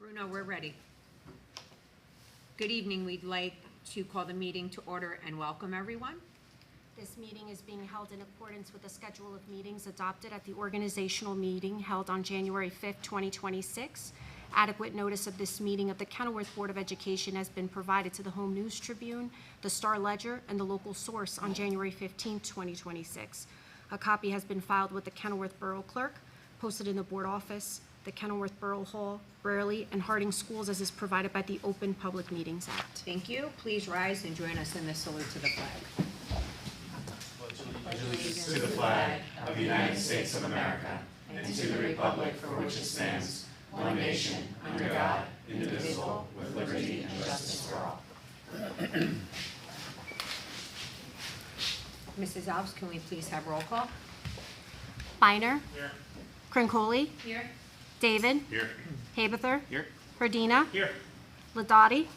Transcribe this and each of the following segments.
Bruno, we're ready. Good evening. We'd like to call the meeting to order and welcome everyone. This meeting is being held in accordance with the schedule of meetings adopted at the organizational meeting held on January 5th, 2026. Adequate notice of this meeting of the Kenilworth Board of Education has been provided to the Home News Tribune, the Star Ledger, and the local source on January 15th, 2026. A copy has been filed with the Kenilworth Borough Clerk, posted in the board office, the Kenilworth Borough Hall, Brearley, and Harding Schools as is provided by the Open Public Meetings Act. Thank you. Please rise and join us in the salute to the flag. Allegiance to the flag of the United States of America and to the republic for which it stands, one nation, under God, indivisible, with liberty and justice for all. Mrs. Alves, can we please have roll call? Biner. Here. Crincoli. Here. David. Here. Haberther. Here. Perdina. Here. Ladati.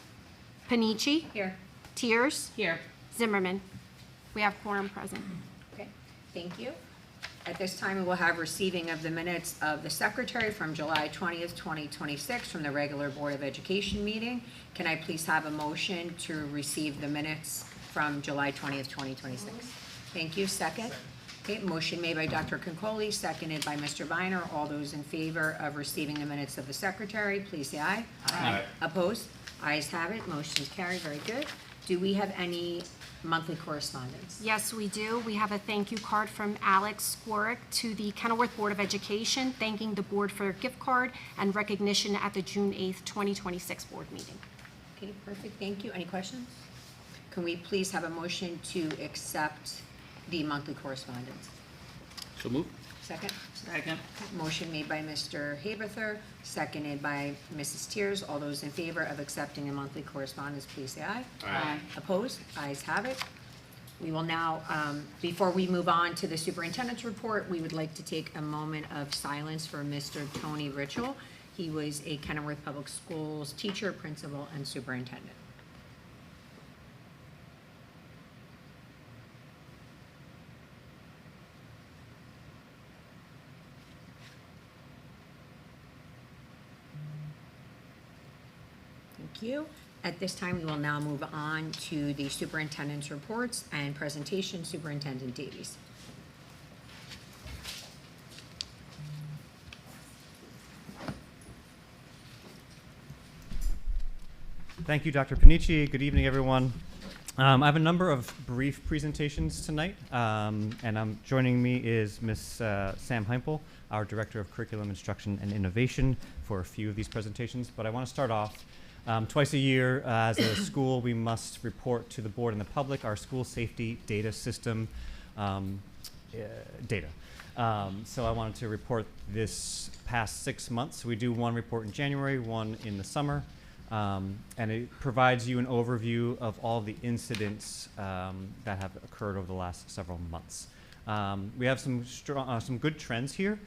Panici. Here. Tiers. Here. Zimmerman. We have quorum present. Okay, thank you. At this time, we will have receiving of the minutes of the secretary from July 20th, 2026 from the regular Board of Education meeting. Can I please have a motion to receive the minutes from July 20th, 2026? Thank you. Second? Okay, motion made by Dr. Concoli, seconded by Mr. Viner. All those in favor of receiving the minutes of the secretary, please say aye. Aye. Opposed? Ayes have it. Motion is carried. Very good. Do we have any monthly correspondence? Yes, we do. We have a thank you card from Alex Squarick to the Kenilworth Board of Education, thanking the board for a gift card and recognition at the June 8th, 2026 board meeting. Okay, perfect. Thank you. Any questions? Can we please have a motion to accept the monthly correspondence? So move. Second? Second. Motion made by Mr. Haberther, seconded by Mrs. Tiers. All those in favor of accepting the monthly correspondence, please say aye. Aye. Opposed? Ayes have it. We will now, before we move on to the superintendent's report, we would like to take a moment of silence for Mr. Tony Ritchell. He was a Kenilworth Public Schools teacher, principal, and superintendent. Thank you. At this time, we will now move on to the superintendent's reports and presentation. Superintendent Davies. Thank you, Dr. Panici. Good evening, everyone. I have a number of brief presentations tonight, and joining me is Ms. Sam Heimpel, our Director of Curriculum Instruction and Innovation, for a few of these presentations. But I want to start off. Twice a year, as a school, we must report to the board and the public our school safety data system data. So I wanted to report this past 6 months. We do one report in January, one in the summer, and it provides you an overview of all the incidents that have occurred over the last several months. We have some good trends here.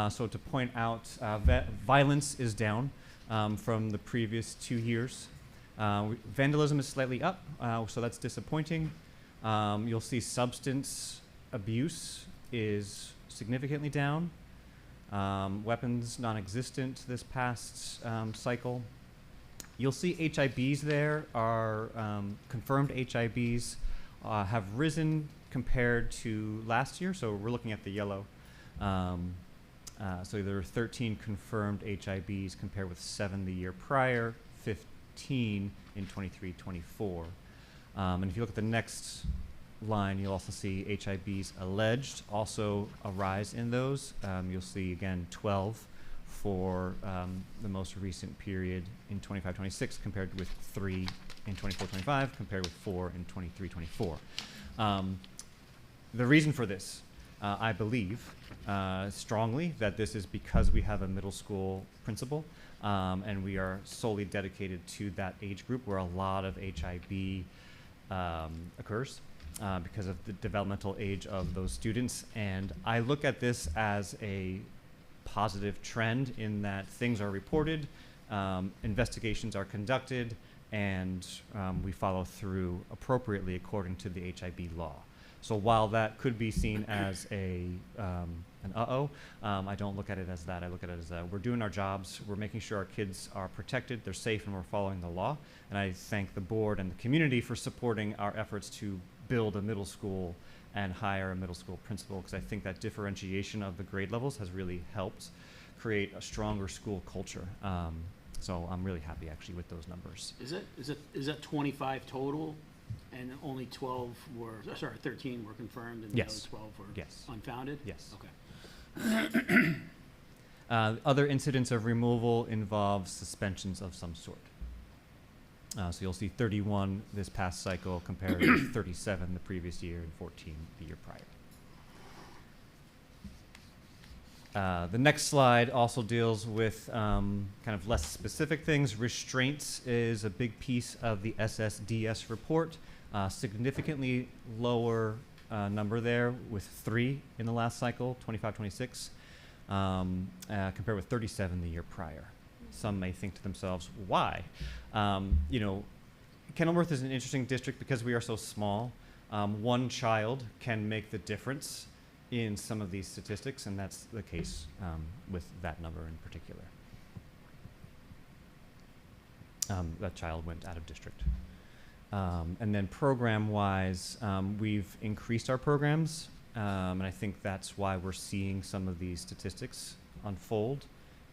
So to point out, violence is down. From the previous 2 years. Vandalism is slightly up, so that's disappointing. You'll see substance abuse is significantly down. Weapons non-existent this past cycle. You'll see HIBs there are confirmed HIBs have risen compared to last year, so we're looking at the yellow. So there are 13 confirmed HIBs compared with 7 the year prior, 15 in 23-24. And if you look at the next line, you'll also see HIBs alleged, also a rise in those. You'll see, again, 12 for the most recent period in 25-26 compared with 3 in 24-25 compared with 4 in 23-24. The reason for this, I believe strongly that this is because we have a middle school principal and we are solely dedicated to that age group where a lot of HIB occurs because of the developmental age of those students. And I look at this as a positive trend in that things are reported, investigations are conducted, and we follow through appropriately according to the HIB law. So while that could be seen as a an I don't look at it as that. I look at it as we're doing our jobs, we're making sure our kids are protected, they're safe, and we're following the law. And I thank the board and the community for supporting our efforts to build a middle school and hire a middle school principal, because I think that differentiation of the grade levels has really helped create a stronger school culture. So I'm really happy actually with those numbers. Is that 25 total, and only 12 were, 13 were confirmed, and Yes. the other 12 were Yes. unfounded? Yes. Okay. Other incidents of removal involve suspensions of some sort. So you'll see 31 this past cycle compared to 37 the previous year and 14 the year prior. The next slide also deals with kind of less specific things. Restraints is a big piece of the SSDS report. Significantly lower number there with 3 in the last cycle, 25-26, compared with 37 the year prior. Some may think to themselves, why? Kenilworth is an interesting district because we are so small. One child can make the difference in some of these statistics, and that's the case with that number in particular. That child went out of district. And then program-wise, we've increased our programs, and I think that's why we're seeing some of these statistics unfold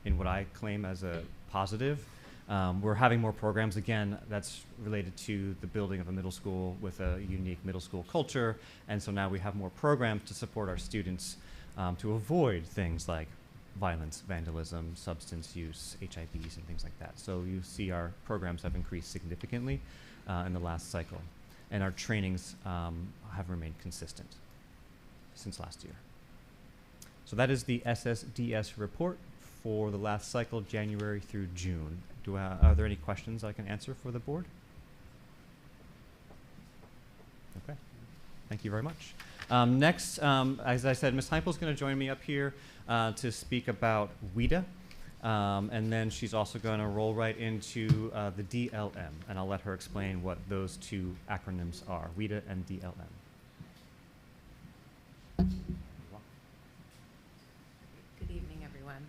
in what I claim as a positive. We're having more programs. Again, that's related to the building of a middle school with a unique middle school culture, and so now we have more programs to support our students to avoid things like violence, vandalism, substance use, HIVs, and things like that. So you see our programs have increased significantly in the last cycle, and our trainings have remained consistent since last year. So that is the SSDS report for the last cycle, January through June. Are there any questions I can answer for the board? Okay, thank you very much. Next, as I said, Ms. Heimpel's going to join me up here to speak about WIDA, and then she's also going to roll right into the DLM, and I'll let her explain what those two acronyms are, WIDA and DLM. Good evening, everyone.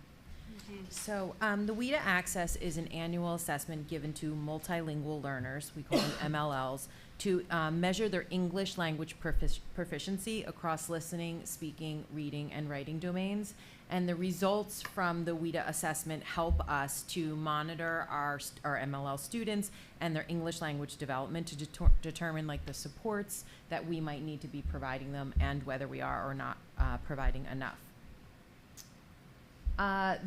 So the WIDA Access is an annual assessment given to multilingual learners, we call them MLLs, to measure their English language proficiency across listening, speaking, reading, and writing domains. And the results from the WIDA assessment help us to monitor our MLL students and their English language development to determine like the supports that we might need to be providing them and whether we are or not providing enough.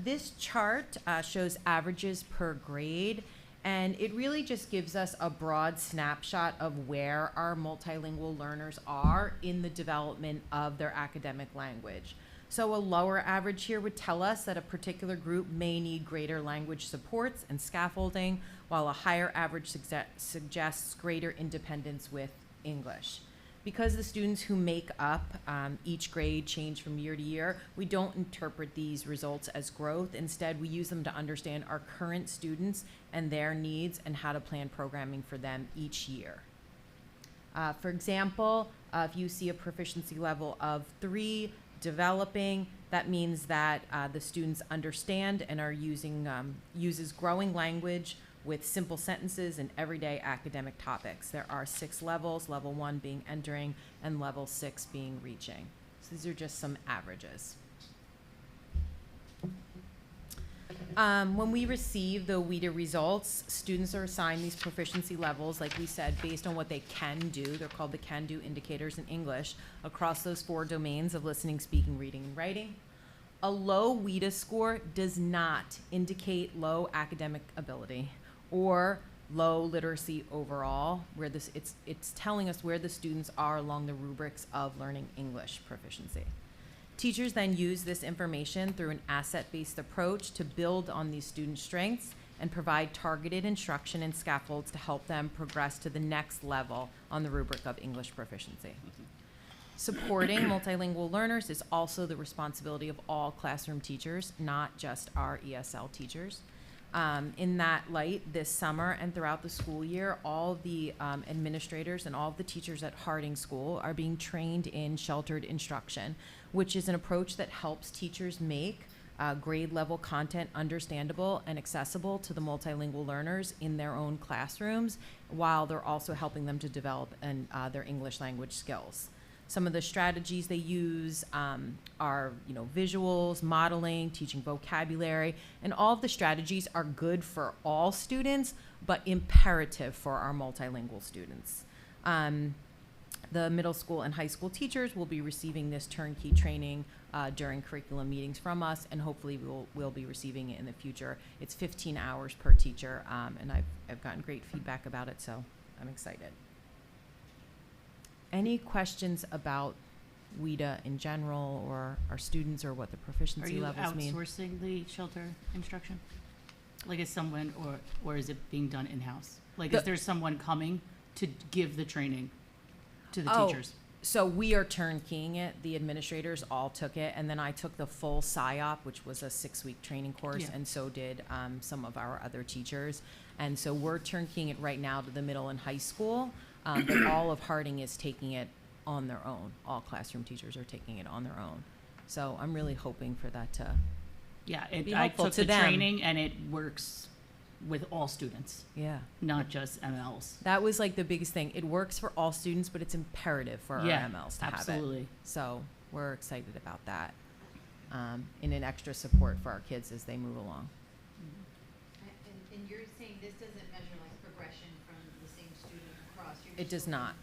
This chart shows averages per grade, and it really just gives us a broad snapshot of where our multilingual learners are in the development of their academic language. So a lower average here would tell us that a particular group may need greater language supports and scaffolding, while a higher average suggests greater independence with English. Because the students who make up each grade change from year to year, we don't interpret these results as growth. Instead, we use them to understand our current students and their needs and how to plan programming for them each year. For example, if you see a proficiency level of 3, developing, that means that the students understand and are uses growing language with simple sentences and everyday academic topics. There are 6 levels, level 1 being entering and level 6 being reaching. So these are just some averages. When we receive the WIDA results, students are assigned these proficiency levels, like we said, based on what they can do. They're called the can-do indicators in English, across those 4 domains of listening, speaking, reading, and writing. A low WIDA score does not indicate low academic ability or low literacy overall, where it's telling us where the students are along the rubrics of learning English proficiency. Teachers then use this information through an asset-based approach to build on these student strengths and provide targeted instruction and scaffolds to help them progress to the next level on the rubric of English proficiency. Supporting multilingual learners is also the responsibility of all classroom teachers, not just our ESL teachers. In that light, this summer and throughout the school year, all of the administrators and all of the teachers at Harding School are being trained in sheltered instruction, which is an approach that helps teachers make grade level content understandable and accessible to the multilingual learners in their own classrooms, while they're also helping them to develop their English language skills. Some of the strategies they use are, visuals, modeling, teaching vocabulary, and all of the strategies are good for all students, but imperative for our multilingual students. The middle school and high school teachers will be receiving this turnkey training during curriculum meetings from us, and hopefully we'll be receiving it in the future. It's 15 hours per teacher, and I've gotten great feedback about it, so I'm excited. Any questions about WIDA in general, or our students, or what the proficiency levels mean? Are you outsourcing the shelter instruction? Like, is someone, or is it being done in-house? Like, is there someone coming to give the training to the teachers? So we are turnkeying it. The administrators all took it, and then I took the full PSYOP, which was a 6-week training course, Yeah. and so did some of our other teachers. And so we're turnkeying it right now to the middle and high school, but all of Harding is taking it on their own. All classroom teachers are taking it on their own. So I'm really hoping for that to Yeah, be I helpful took to the them. training, and it works with all students, yeah. not just MLs. That was like the biggest thing. It works for all students, but it's imperative for Yeah, our MLs to have it. absolutely. So we're excited about that, in an extra support for our kids as they move along. And you're saying this doesn't measure like progression from the same student across? You're It just does looking not.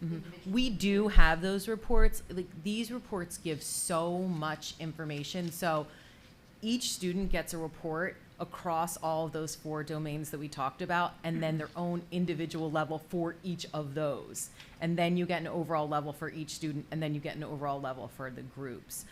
at Mhm. individual We do have those reports. Like, these reports give so much information. So each student gets a report across all of those 4 domains that we talked about, and then their own individual level for each of those. And then you get an overall level for each student, and then you get an overall level for the groups.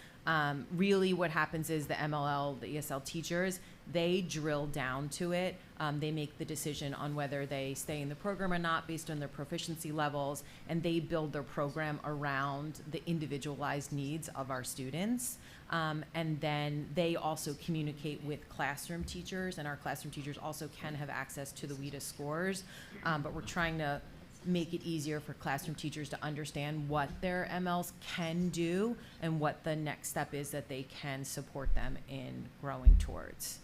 Really what happens is the MLL, the ESL teachers, they drill down to it. They make the decision on whether they stay in the program or not based on their proficiency levels, and they build their program around the individualized needs of our students. And then they also communicate with classroom teachers, and our classroom teachers also can have access to the WIDA scores. But we're trying to make it easier for classroom teachers to understand what their MLs can do and what the next step is that they can support them in growing towards.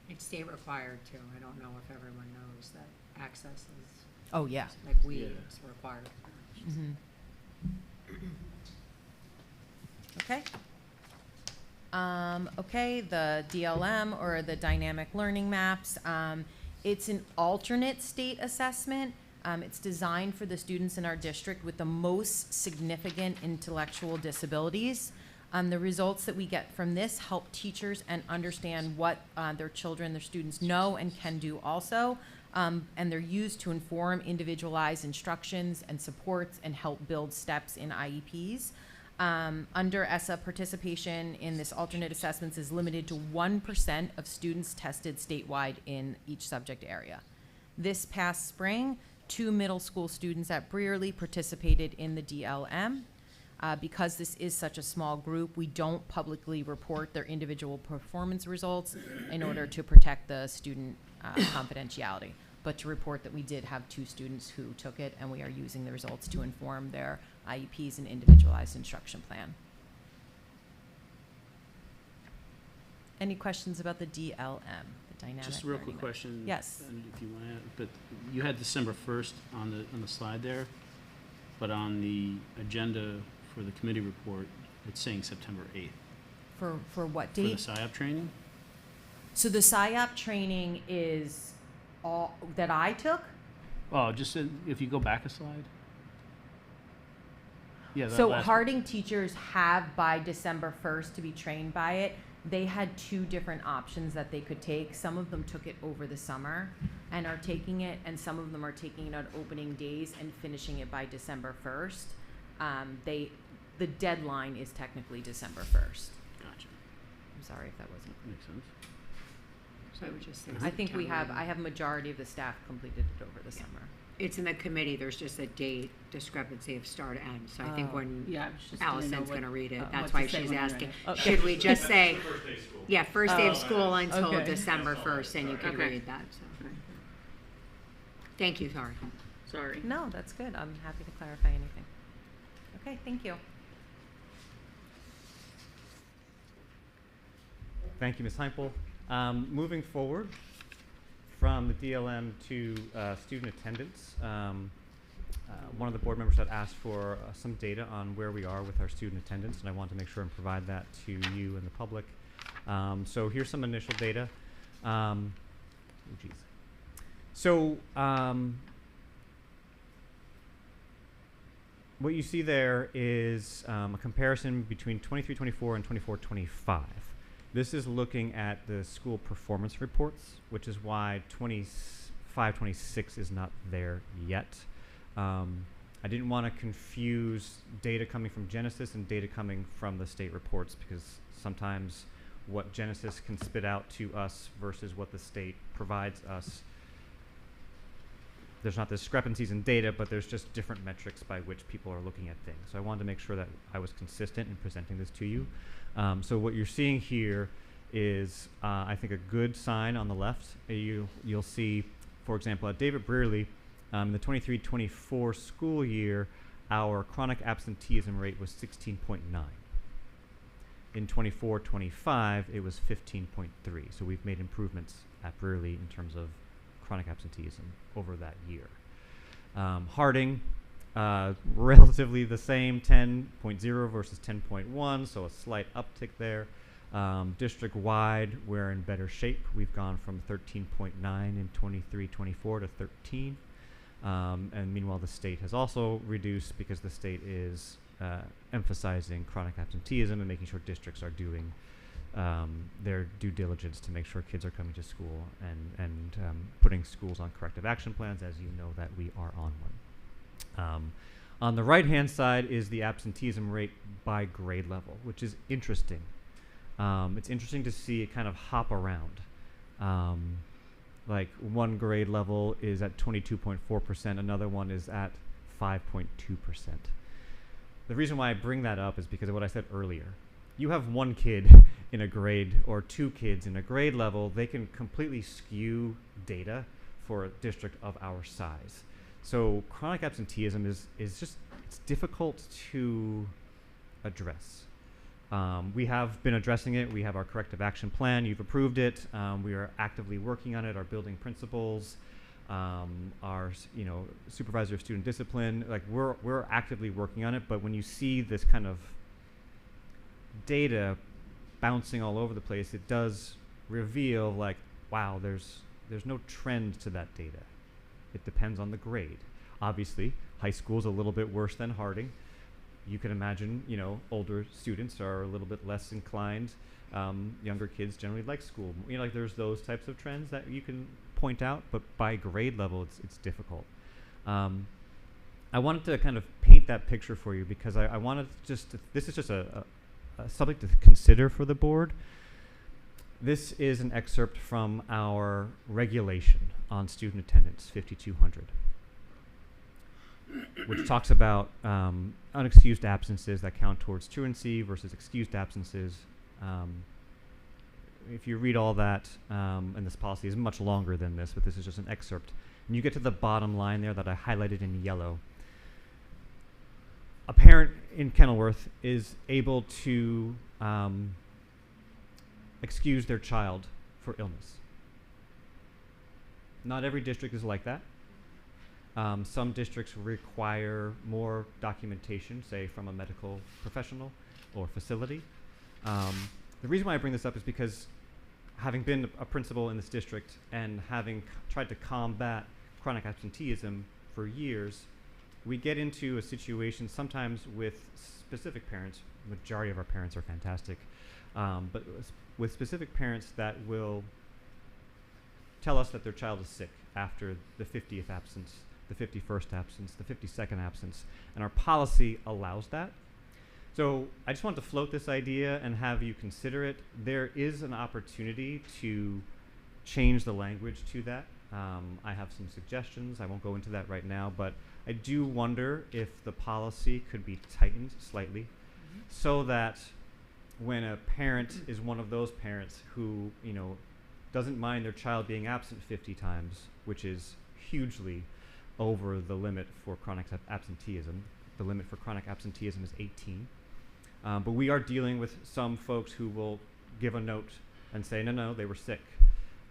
It's state required too. I don't know if everyone knows that access is, Oh, yeah. like Yeah. is required. Mhm. Okay. Okay, the DLM, or the dynamic learning maps, it's an alternate state assessment. It's designed for the students in our district with the most significant intellectual disabilities. The results that we get from this help teachers and understand what their children, their students know and can do also. And they're used to inform individualized instructions and supports and help build steps in IEPs. Under ESSA, participation in this alternate assessments is limited to 1% of students tested statewide in each subject area. This past spring, 2 middle school students at Brearley participated in the DLM. Because this is such a small group, we don't publicly report their individual performance results in order to protect the student confidentiality, but to report that we did have 2 students who took it, and we are using the results to inform their IEPs and individualized instruction plan. Any questions about the DLM, the dynamic Just a real learning quick map? question. Yes. I don't know if you want to, but you had December 1st on the slide there, but on the agenda for the committee report, it's saying September 8th. For what For the date? PSYOP training? So the PSYOP training is all that I took? Oh, just if you go back a slide. Yeah, that So last- Harding teachers have by December 1st to be trained by it. They had 2 different options that they could take. Some of them took it over the summer and are taking it, and some of them are taking it on opening days and finishing it by December 1st. The deadline is technically December 1st. Gotcha. I'm sorry if that wasn't. Makes sense. So I would just say. I think September. I have majority of the staff completed it over the summer. It's in the committee, there's just a date discrepancy of start to end, so I think Oh. when Yeah, I was just didn't know Allison's what- gonna read it, what that's to why say she's when I read asking. it. Should we just say, Yeah, first day of Oh, school until okay. December 1st, and you can Okay. read that, so. Thank you, sorry. Sorry. No, that's good. I'm happy to clarify anything. Okay, thank you. Thank you, Ms. Heimel. Moving forward from the DLM to student attendance, one of the board members had asked for some data on where we are with our student attendance, and I want to make sure and provide that to you and the public. So here's some initial data. Oh, geez. So what you see there is a comparison between 23-24 and 24-25. This is looking at the school performance reports, which is why 25-26 is not there yet. I didn't want to confuse data coming from Genesis and data coming from the state reports, because sometimes what Genesis can spit out to us versus what the state provides us, there's not discrepancies in data, but there's just different metrics by which people are looking at things. So I wanted to make sure that I was consistent in presenting this to you. So what you're seeing here is, I think, a good sign on the left. You'll see, for example, at David Brearley, in the 23-24 school year, our chronic absenteeism rate was 16.9. In 24-25, it was 15.3. So we've made improvements at Brearley in terms of chronic absenteeism over that year. Harding, relatively the same, 10.0 versus 10.1, so a slight uptick there. District-wide, we're in better shape. We've gone from 13.9 in 23-24 to 13. And meanwhile, the state has also reduced because the state is emphasizing chronic absenteeism and making sure districts are doing their due diligence to make sure kids are coming to school and putting schools on corrective action plans, as you know that we are on one. On the right-hand side is the absenteeism rate by grade level, which is interesting. It's interesting to see it kind of hop around. Like one grade level is at 22.4%, another one is at 5.2%. The reason why I bring that up is because of what I said earlier. You have one kid in a grade or two kids in a grade level, they can completely skew data for a district of our size. So chronic absenteeism is just, it's difficult to address. We have been addressing it. We have our corrective action plan. You've approved it. We are actively working on it. Our building principals, our supervisor of student discipline, like we're actively working on it. But when you see this kind of data bouncing all over the place, it does reveal like, wow, there's no trend to that data. It depends on the grade. Obviously, high school is a little bit worse than Harding. You can imagine, older students are a little bit less inclined. Younger kids generally like school. Like there's those types of trends that you can point out, but by grade level, it's difficult. I wanted to kind of paint that picture for you because I wanted this is just a subject to consider for the board. This is an excerpt from our regulation on student attendance, 5200. Which talks about unexcused absences that count towards truancy versus excused absences. If you read all that, and this policy is much longer than this, but this is just an excerpt, and you get to the bottom line there that I highlighted in yellow. A parent in Kenilworth is able to excuse their child for illness. Not every district is like that. Some districts require more documentation, say from a medical professional or facility. The reason why I bring this up is because having been a principal in this district and having tried to combat chronic absenteeism for years, we get into a situation sometimes with specific parents. Majority of our parents are fantastic, but with specific parents that will tell us that their child is sick after the 50th absence, the 51st absence, the 52nd absence, and our policy allows that. So I just want to float this idea and have you consider it. There is an opportunity to change the language to that. I have some suggestions. I won't go into that right now, but I do wonder if the policy could be tightened slightly so that when a parent is one of those parents who, doesn't mind their child being absent 50 times, which is hugely over the limit for chronic absenteeism. The limit for chronic absenteeism is 18. But we are dealing with some folks who will give a note and say, no, they were sick.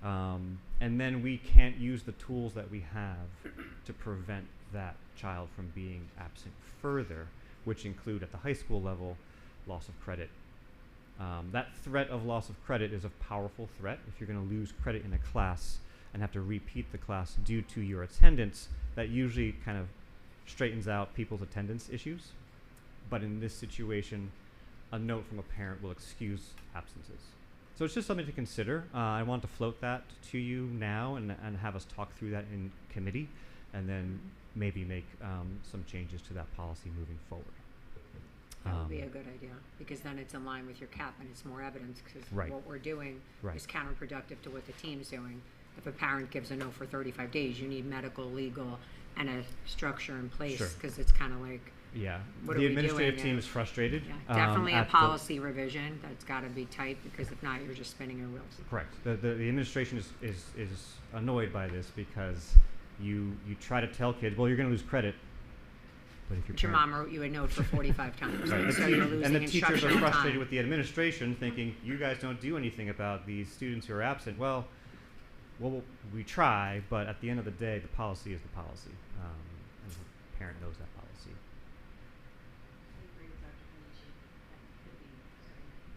And then we can't use the tools that we have to prevent that child from being absent further, which include at the high school level, loss of credit. That threat of loss of credit is a powerful threat. If you're going to lose credit in a class and have to repeat the class due to your attendance, that usually kind of straightens out people's attendance issues. But in this situation, a note from a parent will excuse absences. So it's just something to consider. I want to float that to you now and have us talk through that in committee, and then maybe make some changes to that policy moving forward. That would be a good idea, because then it's in line with your cap and it's more evidence, because Right. what we're doing Right. is counterproductive to what the team's doing. If a parent gives a no for 35 days, you need medical, legal, and a structure in place, Sure. because it's kind of like, Yeah, What are the we administrative doing? team Yeah. is frustrated. yeah, definitely a at the- policy revision that's got to be tight, because if not, you're just spinning your wheels. Correct. The administration is annoyed by this because you try to tell kids, well, you're going to lose credit, but if But your parent- mom wrote you a note for 45 times, Right, and the so tea- you're losing and the teachers are instructional frustrated time. with the administration, thinking you guys don't do anything about these students who are absent. Well, we try, but at the end of the day, the policy is the policy, and the parent knows that policy.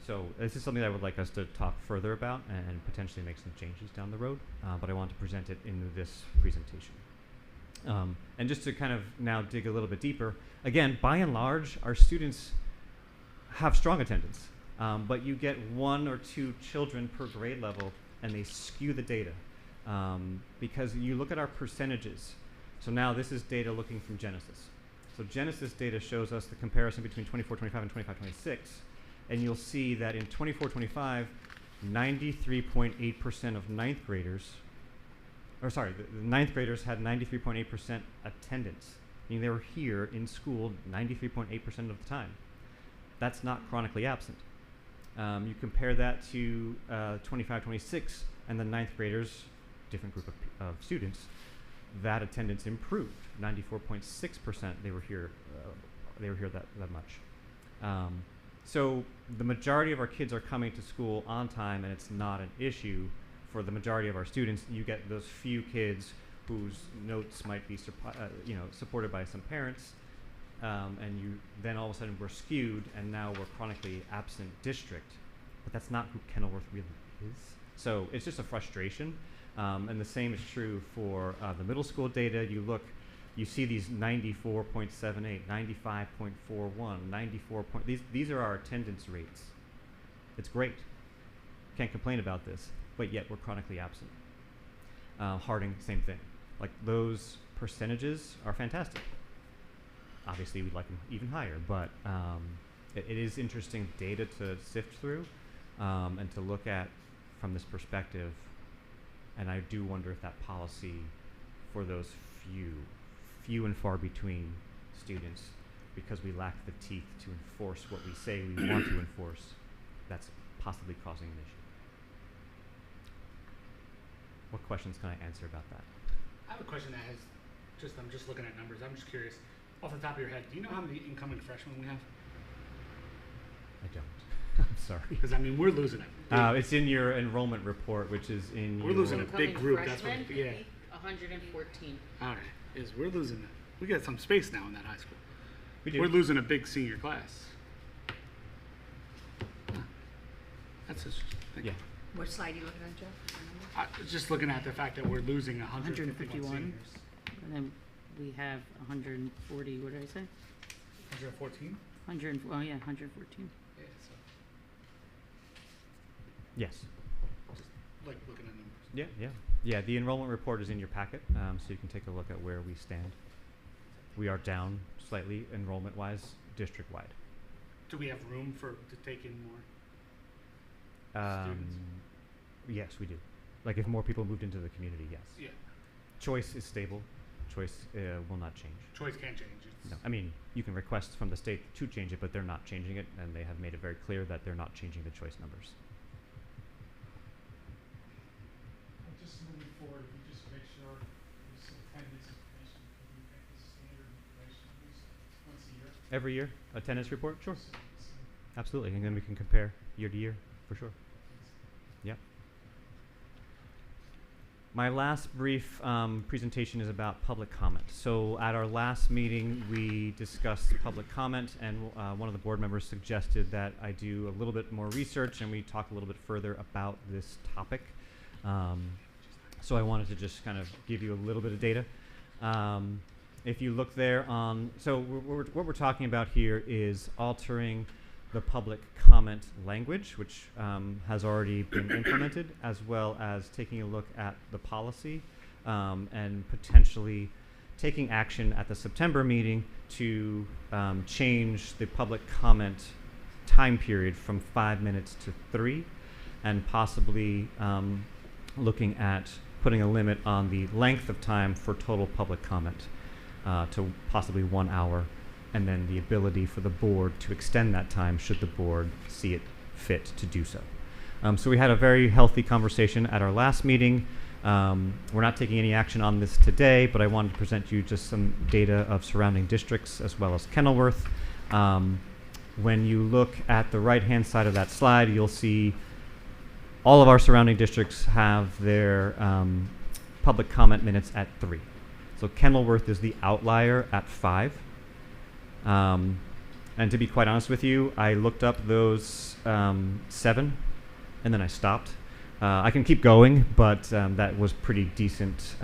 So this is something that I would like us to talk further about and potentially make some changes down the road, but I want to present it in this presentation. And just to kind of now dig a little bit deeper, again, by and large, our students have strong attendance, but you get 1 or 2 children per grade level, and they skew the data because you look at our percentages. So now this is data looking from Genesis. So Genesis data shows us the comparison between 24-25 and 25-26, and you'll see that in 24-25, 93.8% of ninth graders, the ninth graders had 93.8% attendance. Meaning they were here in school 93.8% of the time. That's not chronically absent. You compare that to 25-26 and the ninth graders, different group of students, that attendance improved. 94.6% they were here that much. So the majority of our kids are coming to school on time, and it's not an issue for the majority of our students. You get those few kids whose notes might be supported by some parents, and you then all of a sudden we're skewed, and now we're chronically absent district. But that's not who Kenilworth really is. So it's just a frustration, and the same is true for the middle school data. You see these 94.78, 95.41, 94. These are our attendance rates. It's great. Can't complain about this, but yet we're chronically absent. Harding, same thing. Like, those percentages are fantastic. Obviously, we'd like them even higher, but it is interesting data to sift through and to look at from this perspective. And I do wonder if that policy for those few and far between students, because we lack the teeth to enforce what we say we want to enforce, that's possibly causing an issue. What questions can I answer about that? I have a question that I'm just looking at numbers. I'm just curious, off the top of your head, do you know how many incoming freshmen we have? I don't. I'm sorry. Because, I mean, we're losing it. It's in your enrollment report, which is in We're your... losing a big group, that's what, yeah. 114. All right, we're losing it. We got some space now in that high school. We do. We're losing a big senior class. That's just, Yeah. What slide are you looking at, Jeff? just looking at the fact that we're losing 151 151. seniors. And then we have 140, what did I say? 114? 114. Yeah, so Yes. just like looking at numbers. Yeah, the enrollment report is in your packet, so you can take a look at where we stand. We are down slightly enrollment-wise, district-wide. Do we have room to take in more? Students? Yes, we do. Like, if more people moved into the community, yes. Yeah. Choice is stable. Choice will not change. Choice can't change. It's No, I mean, you can request from the state to change it, but they're not changing it, and they have made it very clear that they're not changing the choice numbers. Just moving forward, if you just make sure this attendance information, can you make this standard information at least once a year? Every year, attendance report? Sure. So- Absolutely, and then we can compare year to year, for sure. Yep. My last brief presentation is about public comment. So at our last meeting, we discussed public comment, and one of the board members suggested that I do a little bit more research and we talk a little bit further about this topic. So I wanted to just kind of give you a little bit of data. If you look there on, so what we're talking about here is altering the public comment language, which has already been implemented, as well as taking a look at the policy and potentially taking action at the September meeting to change the public comment time period from 5 minutes to 3, and possibly looking at putting a limit on the length of time for total public comment to possibly 1 hour, and then the ability for the board to extend that time should the board see it fit to do so. So we had a very healthy conversation at our last meeting. We're not taking any action on this today, but I wanted to present you just some data of surrounding districts as well as Kenilworth. When you look at the right-hand side of that slide, you'll see all of our surrounding districts have their public comment minutes at 3. So Kenilworth is the outlier at 5. And to be quite honest with you, I looked up those 7 and then I stopped. I can keep going, but that was pretty decent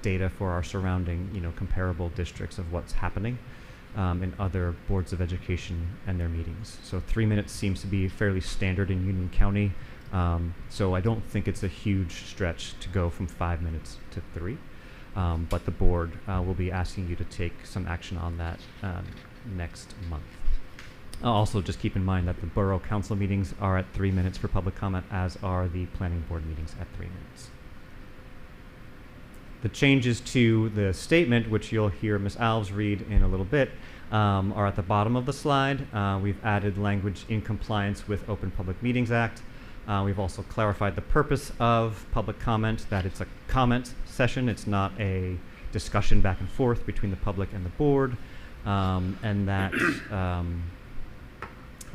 data for our surrounding, comparable districts of what's happening in other boards of education and their meetings. So 3 minutes seems to be fairly standard in Union County. So I don't think it's a huge stretch to go from 5 minutes to 3. But the board will be asking you to take some action on that next month. Also, just keep in mind that the borough council meetings are at 3 minutes for public comment, as are the planning board meetings at 3 minutes. The changes to the statement, which you'll hear Ms. Alves read in a little bit, are at the bottom of the slide. We've added language in compliance with Open Public Meetings Act. We've also clarified the purpose of public comment, that it's a comment session, it's not a discussion back and forth between the public and the board, and that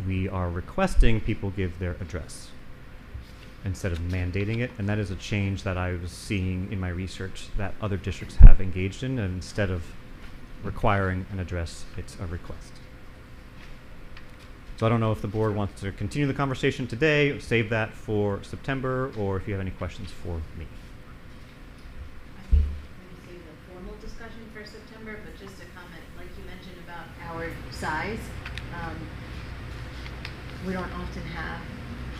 we are requesting people give their address instead of mandating it, and that is a change that I was seeing in my research that other districts have engaged in, and instead of requiring an address, it's a request. So I don't know if the board wants to continue the conversation today, or save that for September, or if you have any questions for me. I think maybe save the formal discussion for September, but just a comment, like you mentioned about our size, we don't often have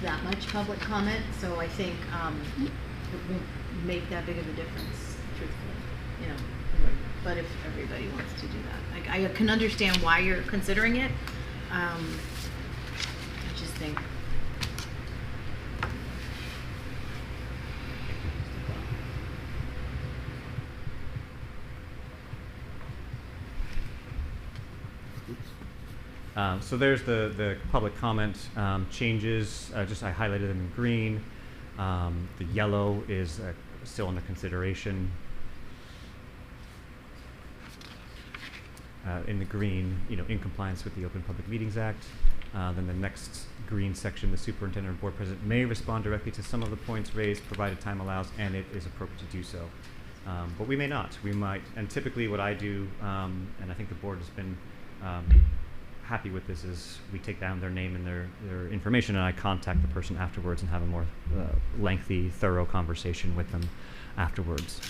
that much public comment, so I think it won't make that big of a difference, truthfully, but if everybody wants to do that. Like, I can understand why you're considering it. I just think. So there's the public comment changes. Just I highlighted them in green. The yellow is still under consideration. In the green, in compliance with the Open Public Meetings Act. Then the next green section, the superintendent or board president may respond directly to some of the points raised, provided time allows, and it is appropriate to do so. But we may not. We might, and typically what I do, and I think the board has been happy with this, is we take down their name and their information, and I contact the person afterwards and have a more lengthy, thorough conversation with them afterwards.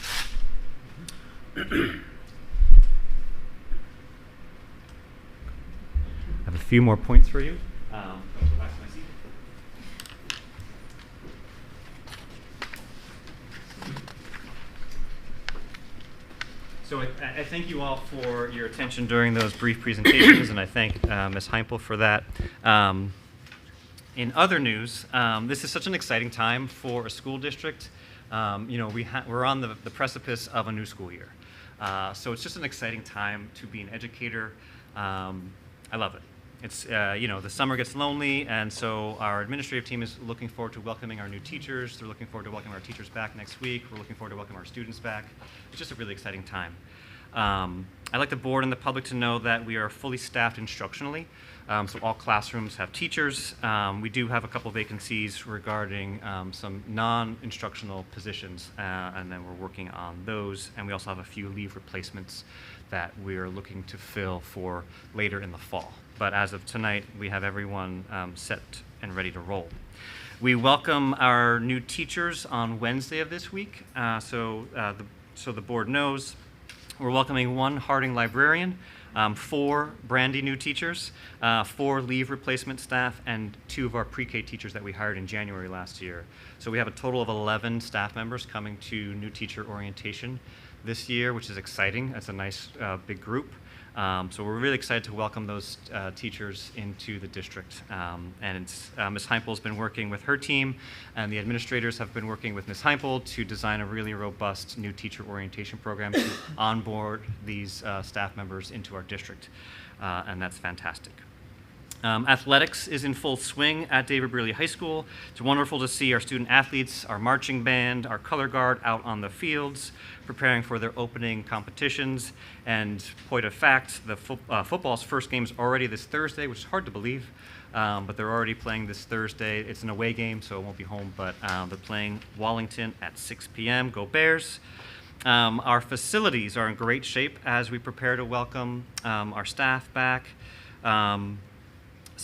I have a few more points for you. Go back to my seat. So I thank you all for your attention during those brief presentations, and I thank Ms. Heimpel for that. In other news, this is such an exciting time for a school district. We're on the precipice of a new school year. So it's just an exciting time to be an educator. I love it. It's, the summer gets lonely, and so our administrative team is looking forward to welcoming our new teachers. They're looking forward to welcoming our teachers back next week. We're looking forward to welcoming our students back. It's just a really exciting time. I'd like the board and the public to know that we are fully staffed instructionally. So all classrooms have teachers. We do have a couple vacancies regarding some non-instructional positions, and then we're working on those. And we also have a few leave replacements that we are looking to fill for later in the fall. But as of tonight, we have everyone set and ready to roll. We welcome our new teachers on Wednesday of this week. So the board knows we're welcoming one Harding librarian, 4 brandy new teachers, 4 leave replacement staff, and 2 of our pre-K teachers that we hired in January last year. So we have a total of 11 staff members coming to new teacher orientation this year, which is exciting. That's a nice big group. So we're really excited to welcome those teachers into the district. And Ms. Heimpel has been working with her team, and the administrators have been working with Ms. Heimpel to design a really robust new teacher orientation program to onboard these staff members into our district. And that's fantastic. Athletics is in full swing at David Brearley High School. It's wonderful to see our student athletes, our marching band, our color guard out on the fields, preparing for their opening competitions. And point of fact, the football's first game is already this Thursday, which is hard to believe, but they're already playing this Thursday. It's an away game, so it won't be home, but they're playing Wallington at 6 p.m. Go Bears. Our facilities are in great shape as we prepare to welcome our staff back.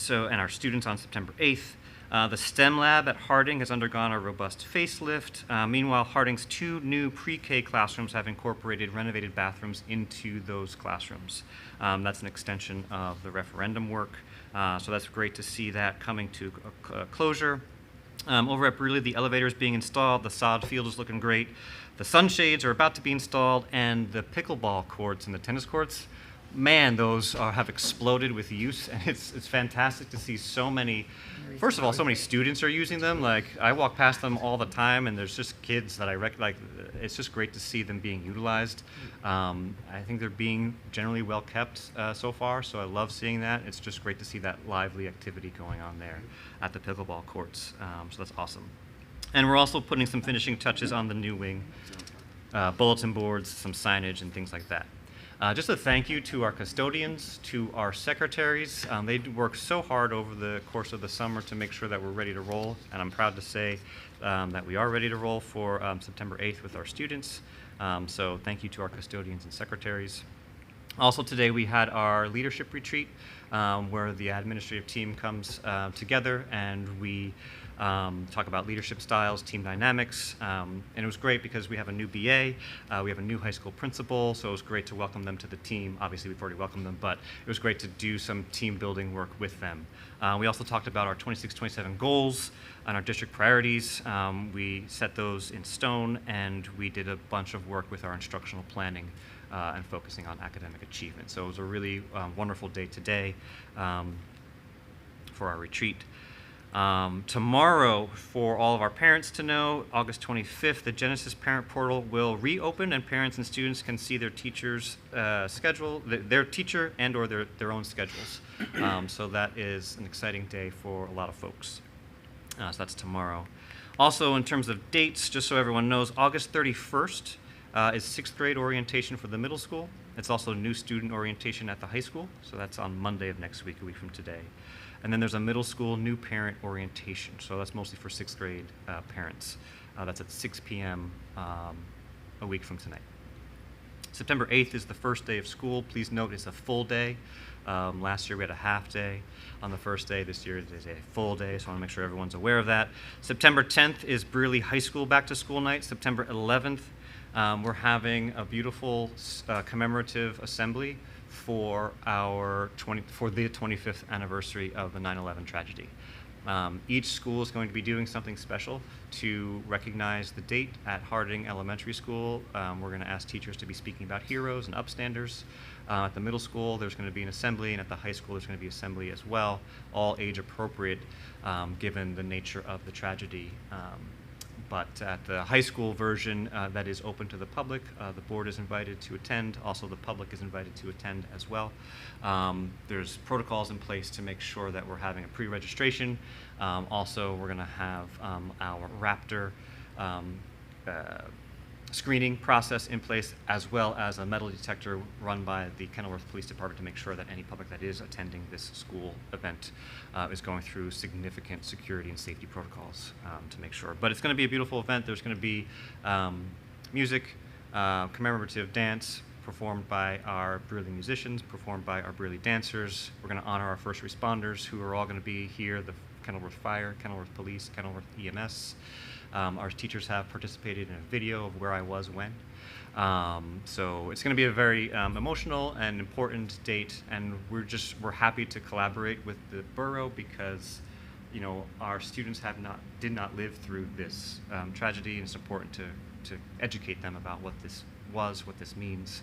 And our students on September 8th. The STEM lab at Harding has undergone a robust facelift. Meanwhile, Harding's 2 new pre-K classrooms have incorporated renovated bathrooms into those classrooms. That's an extension of the referendum work. So that's great to see that coming to a closure. Over at Brearley, the elevator is being installed. The sod field is looking great. The sunshades are about to be installed, and the pickleball courts and the tennis courts, man, those have exploded with use, and it's fantastic to see so many. First of all, so many students are using them. Like, I walk past them all the time, and there's just kids that I like. It's just great to see them being utilized. I think they're being generally well kept so far, so I love seeing that. It's just great to see that lively activity going on there at the pickleball courts. So that's awesome. And we're also putting some finishing touches on the new wing, bulletin boards, some signage, and things like that. Just a thank you to our custodians, to our secretaries. They worked so hard over the course of the summer to make sure that we're ready to roll, and I'm proud to say that we are ready to roll for September 8th with our students. So thank you to our custodians and secretaries. Also today we had our leadership retreat where the administrative team comes together and we talk about leadership styles, team dynamics, and it was great because we have a new BA, we have a new high school principal, so it was great to welcome them to the team. Obviously, we've already welcomed them, but it was great to do some team building work with them. We also talked about our 26-27 goals and our district priorities. We set those in stone, and we did a bunch of work with our instructional planning and focusing on academic achievement. So it was a really wonderful day today for our retreat. Tomorrow, for all of our parents to know, August 25th, the Genesis Parent Portal will reopen, and parents and students can see their teacher's schedule, their teacher and or their own schedules. So that is an exciting day for a lot of folks. So that's tomorrow. Also, in terms of dates, just so everyone knows, August 31st is 6th grade orientation for the middle school. It's also new student orientation at the high school, so that's on Monday of next week, a week from today. And then there's a middle school new parent orientation, so that's mostly for 6th grade parents. That's at 6 p.m. A week from tonight. September 8th is the first day of school. Please note it's a full day. Last year we had a half day on the first day. This year it is a full day, so I want to make sure everyone's aware of that. September 10th is Brearley High School back to school night. September 11th, we're having a beautiful commemorative assembly for the 25th anniversary of the 9/11 tragedy. Each school is going to be doing something special to recognize the date. At Harding Elementary School, we're going to ask teachers to be speaking about heroes and upstanders. At the middle school, there's going to be an assembly, and at the high school, there's going to be assembly as well, all age appropriate given the nature of the tragedy. But at the high school version that is open to the public, the board is invited to attend. Also, the public is invited to attend as well. There's protocols in place to make sure that we're having a pre-registration. Also, we're going to have our Raptor screening process in place, as well as a metal detector run by the Kenilworth Police Department to make sure that any public that is attending this school event is going through significant security and safety protocols to make sure. But it's going to be a beautiful event. There's going to be music, commemorative dance performed by our Brearley musicians, performed by our Brearley dancers. We're going to honor our first responders who are all going to be here, the Kenilworth Fire, Kenilworth Police, Kenilworth EMS. Our teachers have participated in a video of where I was when. So it's going to be a very emotional and important date, and we're happy to collaborate with the borough because, you know, our students did not live through this tragedy, and it's important to educate them about what this was, what this means,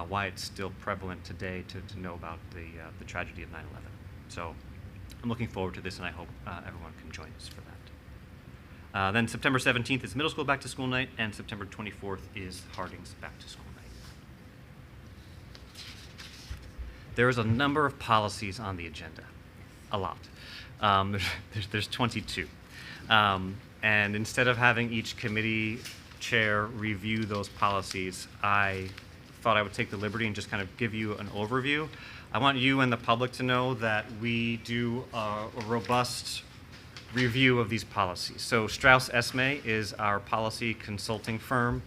why it's still prevalent today to know about the tragedy of 9/11. So I'm looking forward to this, and I hope everyone can join us for that. Then September 17th is middle school back to school night, and September 24th is Harding's back to school night. There is a number of policies on the agenda, a lot. There's 22. And instead of having each committee chair review those policies, I thought I would take the liberty and just kind of give you an overview. I want you and the public to know that we do a robust review of these policies. So Strauss Esme is our policy consulting firm,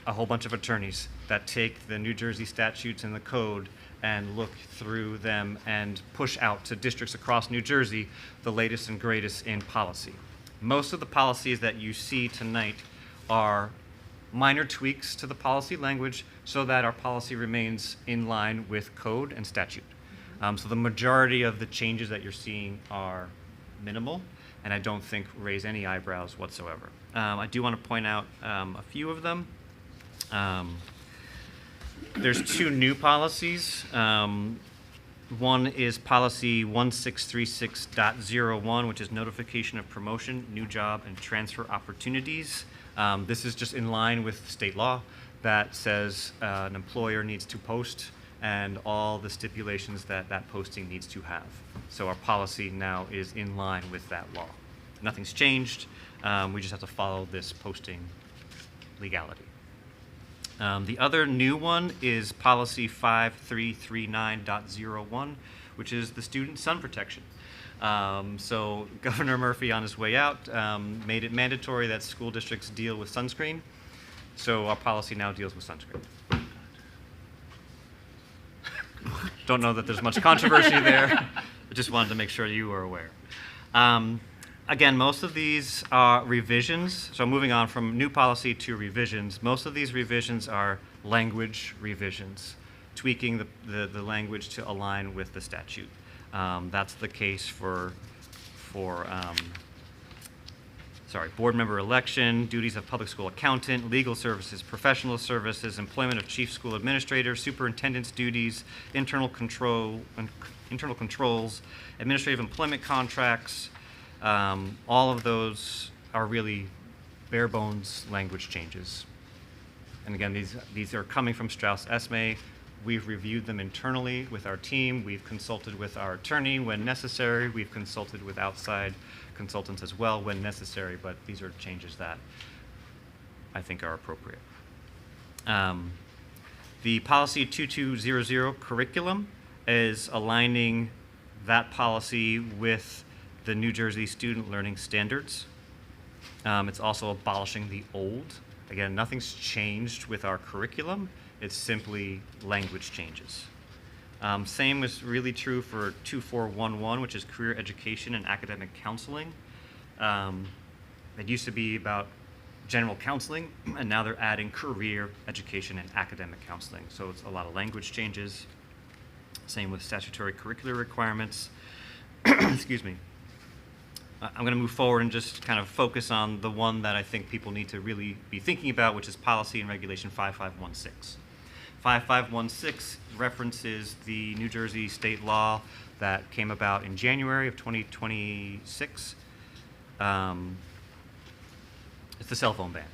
a whole bunch of attorneys that take the New Jersey statutes and the code and look through them and push out to districts across New Jersey the latest and greatest in policy. Most of the policies that you see tonight are minor tweaks to the policy language so that our policy remains in line with code and statute. So the majority of the changes that you're seeing are minimal, and I don't think raise any eyebrows whatsoever. I do want to point out a few of them. There's two new policies. One is policy 1636.01, which is notification of promotion, new job, and transfer opportunities. This is just in line with state law that says an employer needs to post and all the stipulations that that posting needs to have. So our policy now is in line with that law. Nothing's changed. We just have to follow this posting legality. The other new one is policy 5339.01, which is the student sun protection. So Governor Murphy, on his way out, made it mandatory that school districts deal with sunscreen. So our policy now deals with sunscreen. Don't know that there's much controversy there. I just wanted to make sure you were aware. Again, most of these are revisions. So moving on from new policy to revisions, most of these revisions are language revisions, tweaking the language to align with the statute. That's the case for board member election, duties of public school accountant, legal services, professional services, employment of chief school administrator, superintendent's duties, internal controls, administrative employment contracts. All of those are really bare bones language changes. And again, these are coming from Strauss Esme. We've reviewed them internally with our team. We've consulted with our attorney when necessary. We've consulted with outside consultants as well when necessary, but these are changes that I think are appropriate. The policy 2200 curriculum is aligning that policy with the New Jersey Student Learning Standards. It's also abolishing the old. Again, nothing's changed with our curriculum. It's simply language changes. Same is really true for 2411, which is career education and academic counseling. It used to be about general counseling, and now they're adding career education and academic counseling. So it's a lot of language changes. Same with statutory curricular requirements. Excuse me. I'm going to move forward and just kind of focus on the one that I think people need to really be thinking about, which is policy and regulation 5516. 5516 references the New Jersey state law that came about in January of 2026. It's the cell phone ban.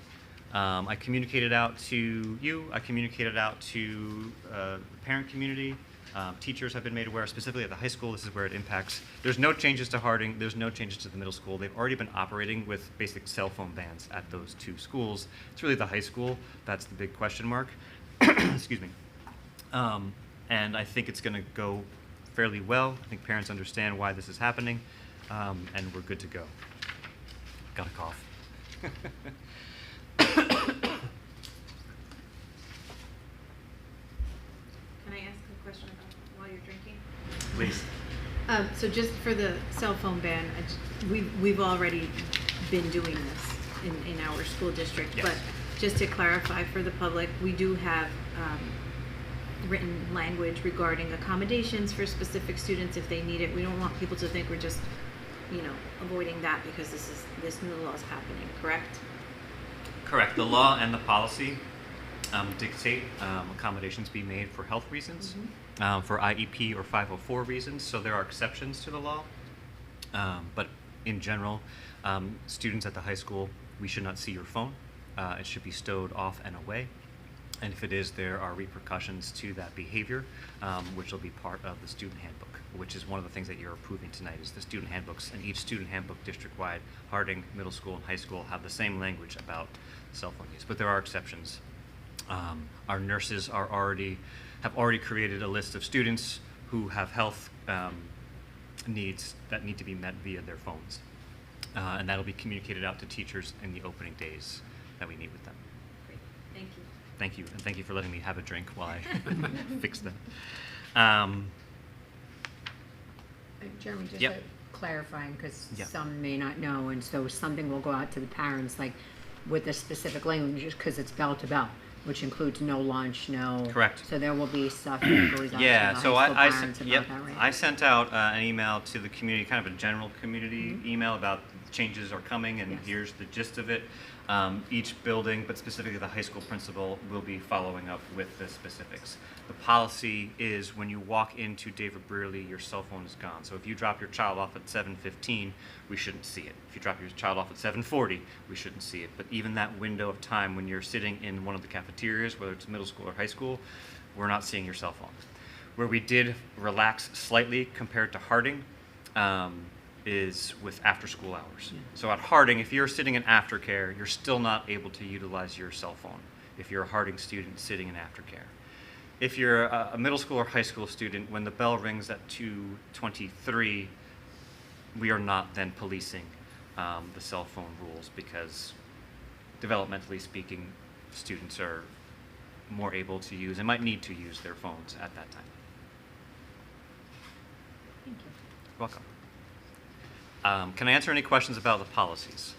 I communicated out to you, I communicated out to the parent community. Teachers have been made aware, specifically at the high school, this is where it impacts. There's no changes to Harding, there's no changes to the middle school. They've already been operating with basic cell phone bans at those two schools. It's really the high school, that's the big question mark. Excuse me. And I think it's gonna go fairly well. I think parents understand why this is happening, and we're good to go. Got a cough. Can I ask a question about while you're drinking? Please. So just for the cell phone ban, we've already been doing this in our school district. Yes. But just to clarify for the public, we do have written language regarding accommodations for specific students if they need it. We don't want people to think we're just, avoiding that because this new law is happening, correct? Correct. The law and the policy dictate accommodations be made for health reasons, for IEP or 504 reasons, so there are exceptions to the law. But in general, students at the high school, we should not see your phone. It should be stowed off and away. And if it is, there are repercussions to that behavior, which will be part of the student handbook, which is one of the things that you're approving tonight is the student handbooks. And each student handbook district-wide, Harding, middle school, and high school have the same language about cell phone use, but there are exceptions. Our nurses have already created a list of students who have health needs that need to be met via their phones. And that'll be communicated out to teachers in the opening days that we meet with them. Great, thank you. Thank you, and thank you for letting me have a drink while I fix them. Jeremy, just Yep. clarifying, because Yep. some may not know, and so something will go out to the parents, like with the specific language, because it's bell to bell, which includes no lunch, no. Correct. So there will be stuff that goes out to the Yeah, high so school I parents sent, about yep, that, right? I sent out an email to the community, kind of a general community email about changes are coming and Yes. here's the gist of it. Each building, but specifically the high school principal, will be following up with the specifics. The policy is when you walk into David Brearley, your cell phone is gone. So if you drop your child off at 7:15, we shouldn't see it. If you drop your child off at 7:40, we shouldn't see it. But even that window of time when you're sitting in one of the cafeterias, whether it's middle school or high school, we're not seeing your cell phone. Where we did relax slightly compared to Harding is with after-school hours. So at Harding, if you're sitting in aftercare, you're still not able to utilize your cell phone if you're a Harding student sitting in aftercare. If you're a middle school or high school student, when the bell rings at 2:23, we are not then policing the cell phone rules because developmentally speaking, students are more able to use and might need to use their phones at that time. Thank you. You're welcome. Can I answer any questions about the policies?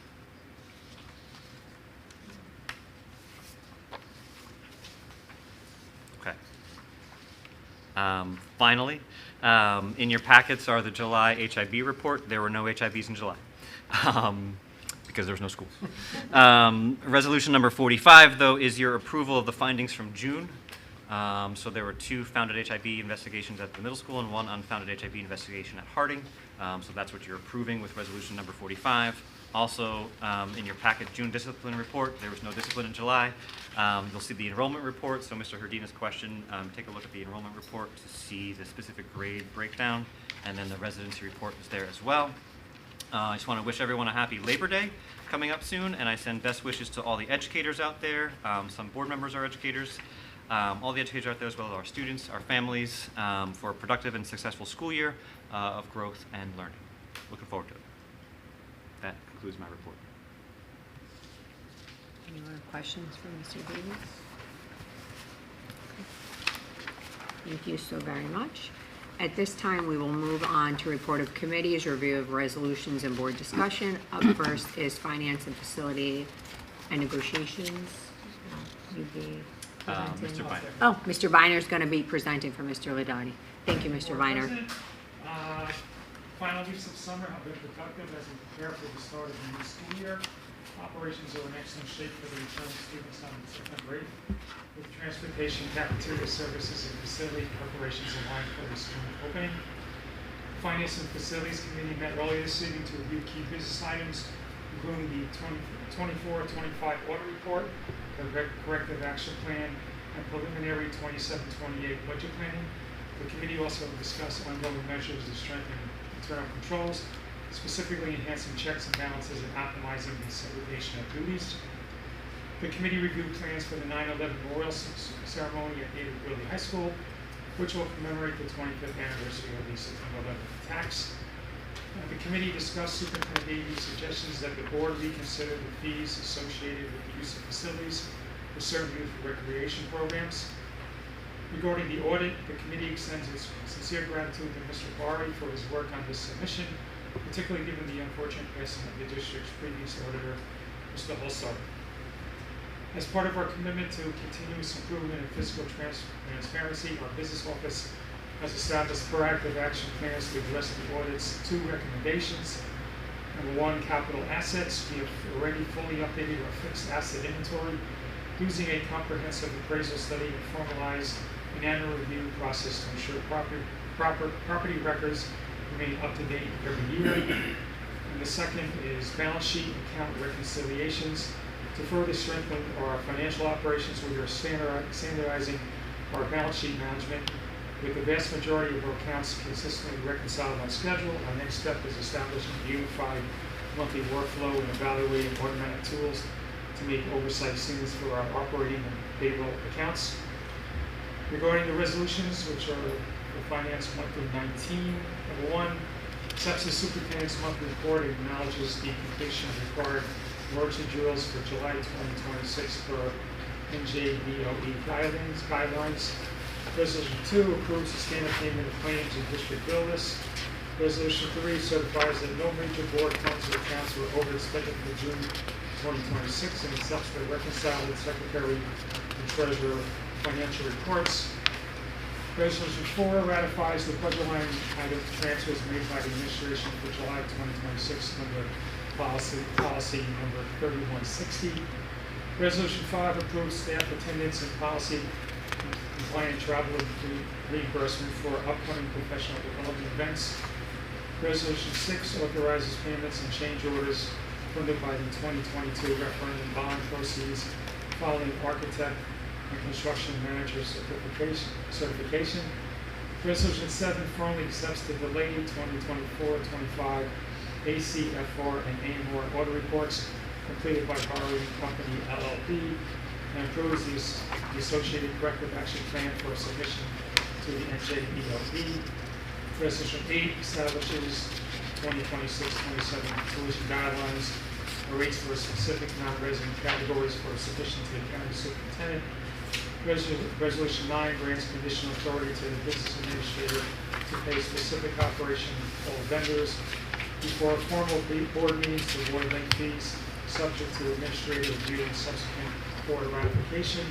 Okay. Finally, in your packets are the July HIB report. There were no HIBs in July because there was no schools. Resolution number 45, though, is your approval of the findings from June. So there were 2 founded HIB investigations at the middle school and 1 unfounded HIB investigation at Harding. So that's what you're approving with resolution number 45. Also, in your packet, June discipline report, there was no discipline in July. You'll see the enrollment report. So Mr. Herdina's question, take a look at the enrollment report to see the specific grade breakdown. And then the residency report is there as well. I just want to wish everyone a happy Labor Day coming up soon. And I send best wishes to all the educators out there. Some board members are educators. All the educators out there, as well as our students, our families, for a productive and successful school year of growth and learning. Looking forward to it. That concludes my report. Any more questions for Mr. Davis? Thank you so very much. At this time, we will move on to report of committees, review of resolutions, and board discussion. Up first is finance and facility and negotiations. You'd be presenting. Mr. Biner. Oh, Mr. Biner is going to be presenting for Mr. Ladani. Thank you, Mr. Board Biner. President, final weeks of summer have been productive as we prepare for the start of the new school year. Operations are in excellent shape for the return of students on September 8th, with transportation, cafeteria services, and facility preparations aligned for the school opening. The Finance and Facilities Committee met earlier this evening to review key business items including the 24-25 audit report, the corrective action plan, and preliminary 27-28 budget planning. The committee also discussed ongoing measures to strengthen internal controls, specifically enhancing checks and balances and optimizing the segregation of duties. The committee reviewed plans for the 9/11 memorial ceremony at David Willie High School, which will commemorate the 25th anniversary of the September 11th attacks. The committee discussed Superintendent Davies' suggestions that the board reconsider the fees associated with the use of facilities for certain youth recreation programs. Regarding the audit, the committee extends its sincere gratitude to Mr. Bari for his work on this submission, particularly given the unfortunate passing of the district's previous auditor, Mr. Holsar. As part of our commitment to continuous improvement in fiscal transparency, our business office has established proactive action plans to address the audit's 2 recommendations. Number 1, capital assets. We have already fully updated our fixed asset inventory using a comprehensive appraisal study to formalize an annual review process to ensure property records remain up to date every year. And the second is balance sheet account reconciliations. To further strengthen our financial operations, we are standardizing our balance sheet management. With the vast majority of our accounts consistently reconciled on schedule, our next step is establishing a unified monthly workflow and evaluating automatic tools to make oversight seamless for our operating and payroll accounts. Regarding the resolutions, which are the Finance Monthly 19, number 1, accepts the Superintendent's monthly report and acknowledges the completion of required emergency drills for July 2026 per NJBOE guidelines. Resolution 2 approves the standard payment of claims and district bill lists. Resolution 3 certifies that no major board funds or accounts were over expected for June 2026 and accepts the reconciled Secretary and Treasurer financial reports. Resolution 4 ratifies the budget line item transfers made by the administration for July 2026 under policy number 3160. Resolution 5 approves staff attendance and policy compliant travel reimbursement for upcoming professional development events. Resolution 6 authorizes payments and change orders funded by the 2022 referendum bond proceeds following architect and construction manager certification. Resolution 7 formally accepts the delayed 2024-25 ACFR and AMOR audit reports completed by Borrowing Company LLP and approves the associated corrective action plan for submission to the NJBOE. Resolution 8 establishes 2026-27 tuition guidelines and rates for specific non-resident categories for submission to the county superintendent. Resolution 9 grants conditional authority to the business administrator to pay specific operational vendors before formal board meetings to award late fees, subject to administrative review and subsequent board ratification.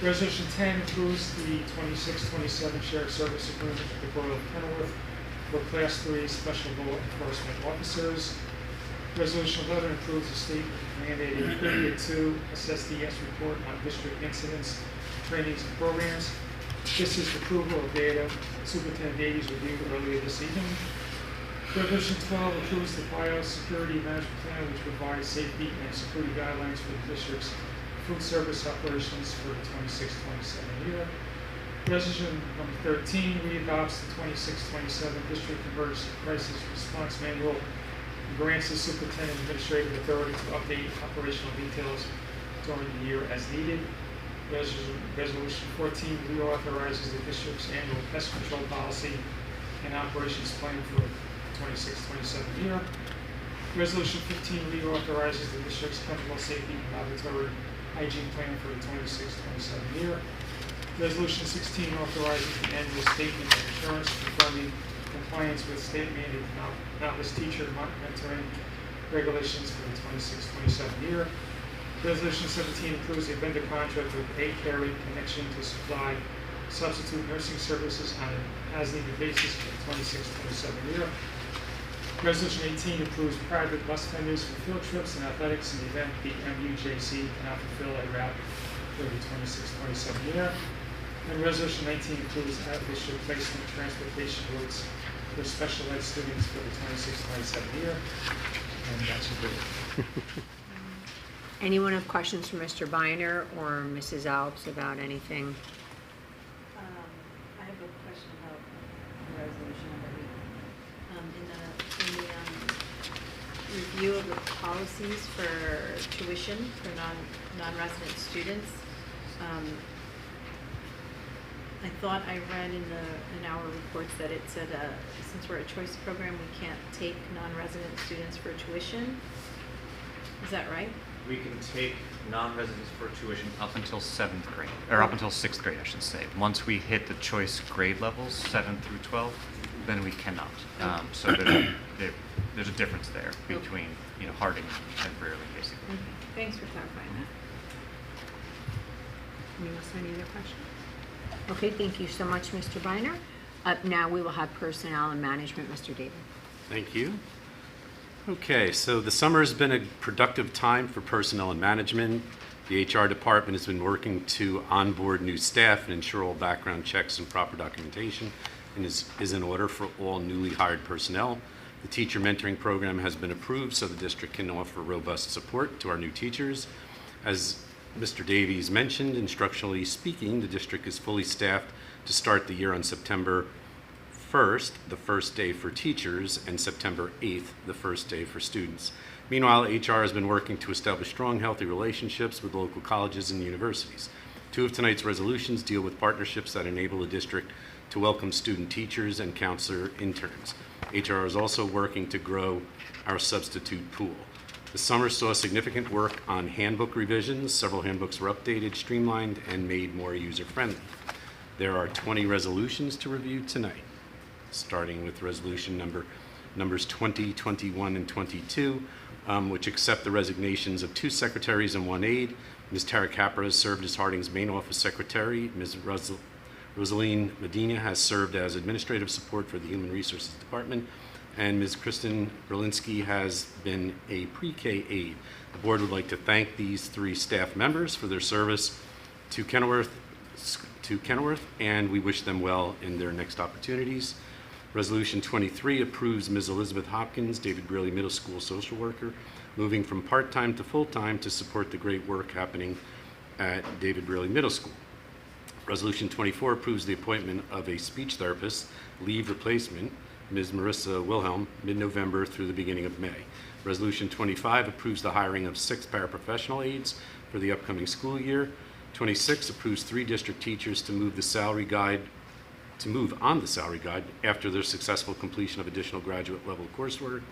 Resolution 10 approves the 26-27 shared service agreement with the Borough of Kenilworth for Class 3 Special Law Enforcement Officers. Resolution 11 approves the state mandated period 2 SSDS report on district incidents, trainings, and programs. This is approval of data Superintendent Davies reviewed earlier this evening. Resolution 12 approves the biosecurity management plan, which provides safety and security guidelines for the district's food service operations for the 26-27 year. Resolution number 13 readopts the 26-27 district emergency crisis response manual and grants the superintendent administrative authority to update operational details during the year as needed. Resolution 14 reauthorizes the district's annual pest control policy and operations plan for the 26-27 year. Resolution 15 reauthorizes the district's chemical safety and laboratory hygiene plan for the 26-27 year. Resolution 16 authorizes the annual statement of insurance confirming compliance with state mandated novice teacher mentoring regulations for the 26-27 year. Resolution 17 approves a vendor contract with A-Carry Connection to supply substitute nursing services on an as-needed basis for the 26-27 year. Resolution 18 approves private bus vendors for field trips and athletics in the event the MUJC cannot fulfill a route for the 26-27 year. And Resolution 19 approves out-of-district placement transportation routes for special ed students for the 26-27 year. and that's great. Anyone have questions for Mr. Biner or Mrs. Alves about anything? I have a question about resolution number 8. In the review of the policies for tuition for non-resident students, I thought I read in our reports that it said, since we're a choice program, we can't take non-resident students for tuition. Is that right? We can take non-residents for tuition up until 7th grade, or up until 6th grade, I should say. Once we hit the choice grade levels, 7 through 12, then we cannot. So there's a difference there between, Harding and Brearley, basically. Okay, thanks for clarifying that. Anyone else have any other questions? Okay, thank you so much, Mr. Biner. Up now, we will have Personnel and Management, Mr. David. Thank you. Okay, so the summer has been a productive time for personnel and management. The HR department has been working to onboard new staff and ensure all background checks and proper documentation and is in order for all newly hired personnel. The teacher mentoring program has been approved so the district can offer robust support to our new teachers. As Mr. Davies mentioned, instructionally speaking, the district is fully staffed to start the year on September 1st, the first day for teachers, and September 8th, the first day for students. Meanwhile, HR has been working to establish strong, healthy relationships with local colleges and universities. 2 of tonight's resolutions deal with partnerships that enable the district to welcome student teachers and counselor interns. HR is also working to grow our substitute pool. The summer saw significant work on handbook revisions. Several handbooks were updated, streamlined, and made more user-friendly. There are 20 resolutions to review tonight, starting with resolution numbers 20, 21, and 22, which accept the resignations of 2 secretaries and 1 aide. Ms. Tara Capra has served as Harding's main office secretary. Ms. Rosaline Medina has served as administrative support for the Human Resources Department, and Ms. Kristen Berlinski has been a pre-K aide. The board would like to thank these 3 staff members for their service to Kenilworth, and we wish them well in their next opportunities. Resolution 23 approves Ms. Elizabeth Hopkins, David Brearley Middle School social worker, moving from part-time to full-time to support the great work happening at David Brearley Middle School. Resolution 24 approves the appointment of a speech therapist, leave replacement, Ms. Marissa Wilhelm, mid-November through the beginning of May. Resolution 25 approves the hiring of 6 paraprofessional aides for the upcoming school year. 26 approves 3 district teachers to move on the salary guide after their successful completion of additional graduate level coursework.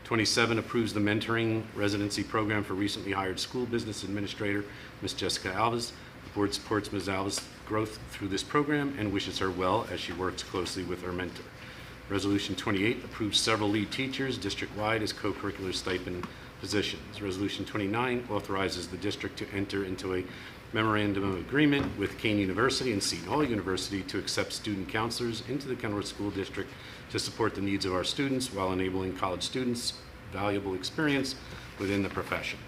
27 approves the mentoring residency program for recently hired school business administrator, Ms. Jessica Alves. The board supports Ms. Alves' growth through this program and wishes her well as she works closely with her mentor. Resolution 28 approves several lead teachers district-wide as co-curricular stipend positions. Resolution 29 authorizes the district to enter into a memorandum of agreement with Kane University and Seton Hall University to accept student counselors into the Kenilworth School District to support the needs of our students while enabling college students valuable experience within the profession.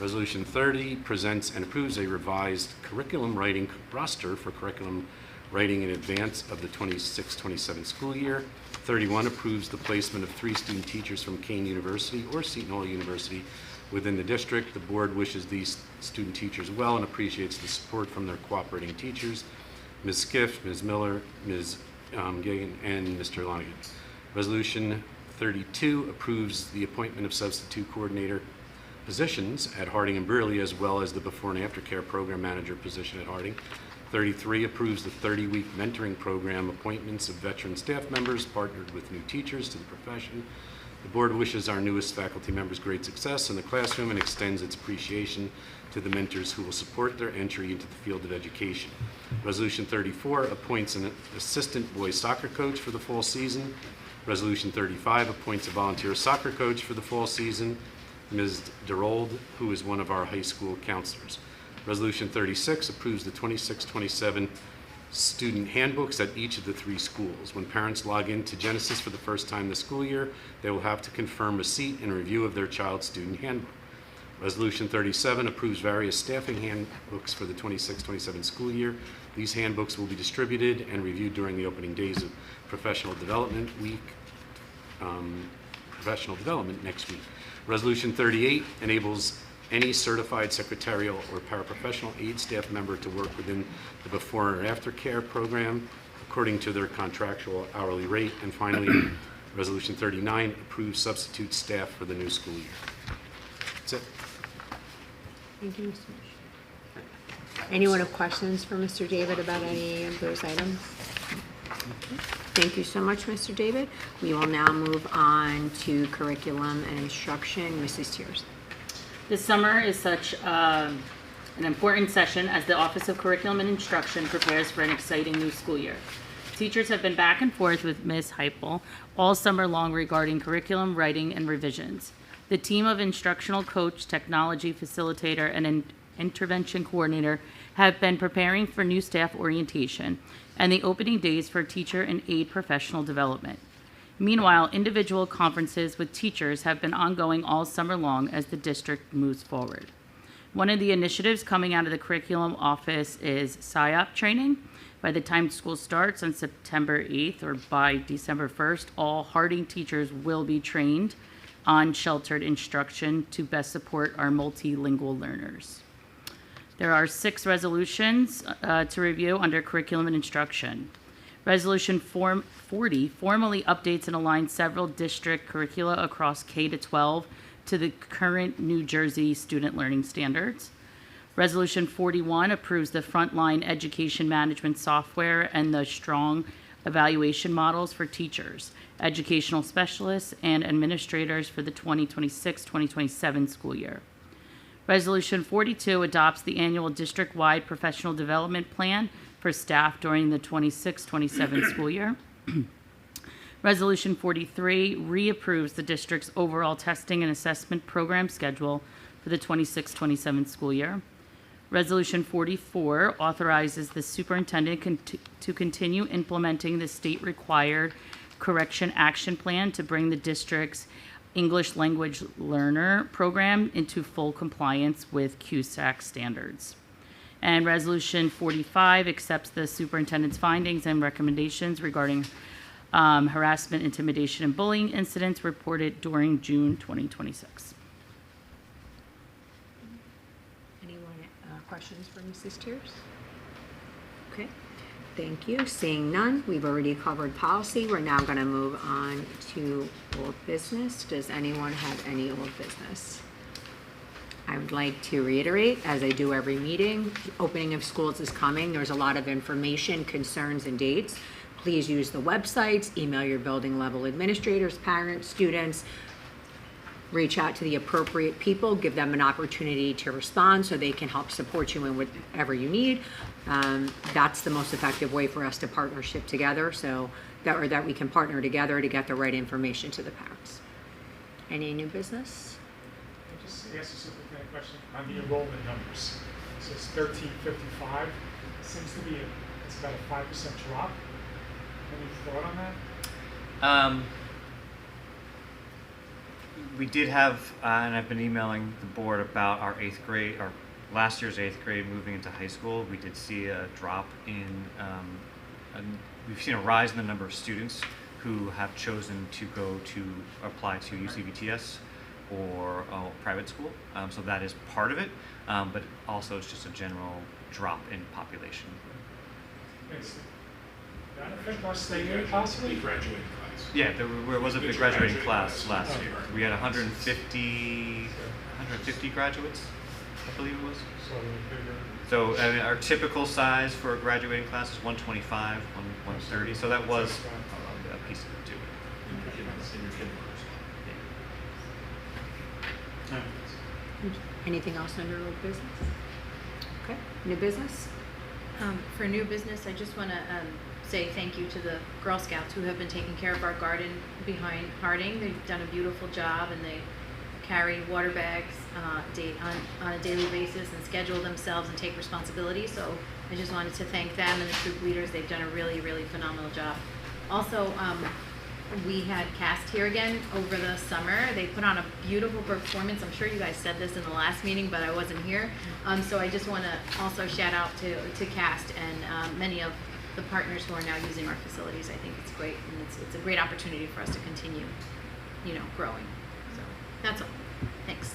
Resolution 30 presents and approves a revised curriculum writing roster for curriculum writing in advance of the 26-27 school year. 31 approves the placement of 3 student teachers from Kane University or Seton Hall University within the district. The board wishes these student teachers well and appreciates the support from their cooperating teachers, Ms. Skiff, Ms. Miller, Ms. Gagan, and Mr. Lonigan. Resolution 32 approves the appointment of substitute coordinator positions at Harding and Brearley, as well as the before and after care program manager position at Harding. 33 approves the 30-week mentoring program appointments of veteran staff members partnered with new teachers to the profession. The board wishes our newest faculty members great success in the classroom and extends its appreciation to the mentors who will support their entry into the field of education. Resolution 34 appoints an assistant boys soccer coach for the fall season. Resolution 35 appoints a volunteer soccer coach for the fall season, Ms. Derold, who is one of our high school counselors. Resolution 36 approves the 26-27 student handbooks at each of the 3 schools. When parents log into Genesis for the first time this school year, they will have to confirm receipt and review of their child's student handbook. Resolution 37 approves various staffing handbooks for the 26-27 school year. These handbooks will be distributed and reviewed during the opening days of Professional Development Week, Professional Development next week. Resolution 38 enables any certified secretarial or paraprofessional aid staff member to work within the before and after care program according to their contractual hourly rate. And finally, Resolution 39 approves substitute staff for the new school year. That's it. Thank you, Mr. Mishra. Anyone have questions for Mr. David about any of those items? Thank you so much, Mr. David. We will now move on to curriculum and instruction. Mrs. Tiers. This summer is such an important session as the Office of Curriculum and Instruction prepares for an exciting new school year. Teachers have been back and forth with Ms. Heipel all summer long regarding curriculum, writing, and revisions. The team of instructional coach, technology facilitator, and intervention coordinator have been preparing for new staff orientation and the opening days for teacher and aide professional development. Meanwhile, individual conferences with teachers have been ongoing all summer long as the district moves forward. One of the initiatives coming out of the curriculum office is PSYOP training. By the time school starts on September 8th or by December 1st, all Harding teachers will be trained on sheltered instruction to best support our multilingual learners. There are 6 resolutions to review under curriculum and instruction. Resolution 40 formally updates and aligns several district curricula across K-12 to the current New Jersey student learning standards. Resolution 41 approves the frontline education management software and the strong evaluation models for teachers, educational specialists, and administrators for the 2026-2027 school year. Resolution 42 adopts the annual district-wide professional development plan for staff during the 26-27 school year. Resolution 43 reapproves the district's overall testing and assessment program schedule for the 26-27 school year. Resolution 44 authorizes the superintendent to continue implementing the state-required correction action plan to bring the district's English language learner program into full compliance with CUSAC standards. And Resolution 45 accepts the superintendent's findings and recommendations regarding harassment, intimidation, and bullying incidents reported during June 2026. Anyone questions for Mrs. Tiers? Okay, thank you. Seeing none, we've already covered policy. We're now going to move on to old business. Does anyone have any old business? I would like to reiterate, as I do every meeting, opening of schools is coming. There's a lot of information, concerns, and dates. Please use the websites, email your building level administrators, parents, students, reach out to the appropriate people, give them an opportunity to respond so they can help support you in whatever you need. That's the most effective way for us to partnership together, so that we can partner together to get the right information to the parents. Any new business? I just asked a superintendent question on the enrollment numbers. It says 1355. It seems to be it's about a 5% drop. Any thought on that? We did have, and I've been emailing the board about our last year's 8th grade moving into high school. We did see a drop in, we've seen a rise in the number of students who have chosen to apply to UCVTS or private school. So that is part of it, but also it's just a general drop in population. Does that affect our state aid possibly? Graduating class. Yeah, there was a big graduating class last year. We had 150 graduates, I believe it was. So bigger. So I mean, our typical size for a graduating class is 125, 130. So that was a piece of it too. Anything else under old business? Okay, new business? For new business, I just want to say thank you to the Girl Scouts who have been taking care of our garden behind Harding. They've done a beautiful job, and they carry water bags on a daily basis and schedule themselves and take responsibility. So I just wanted to thank them and the troop leaders. They've done a really, really phenomenal job. Also, we had Cast here again over the summer. They put on a beautiful performance. I'm sure you guys said this in the last meeting, but I wasn't here. So I just want to also shout out to Cast and many of the partners who are now using our facilities. I think it's great, and it's a great opportunity for us to continue, growing. So that's all. Thanks.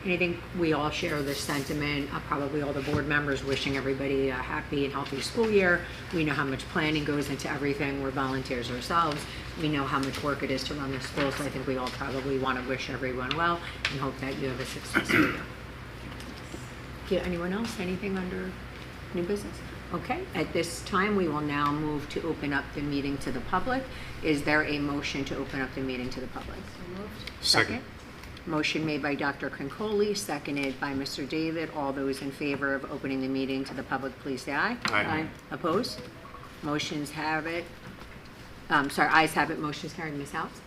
And I think we all share this sentiment, probably all the board members wishing everybody a happy and healthy school year. We know how much planning goes into everything. We're volunteers ourselves. We know how much work it is to run the school, so I think we all probably want to wish everyone well and hope that you have a successful year. Okay, anyone else? Anything under new business? Okay, at this time, we will now move to open up the meeting to the public. Is there a motion to open up the meeting to the public? Second. Motion made by Dr. Crincoli, seconded by Mr. David. All those in favor of opening the meeting to the public, please say aye. Aye. Opposed? Motions have it. Ayes have it. Motion's carried. Ms. Alves?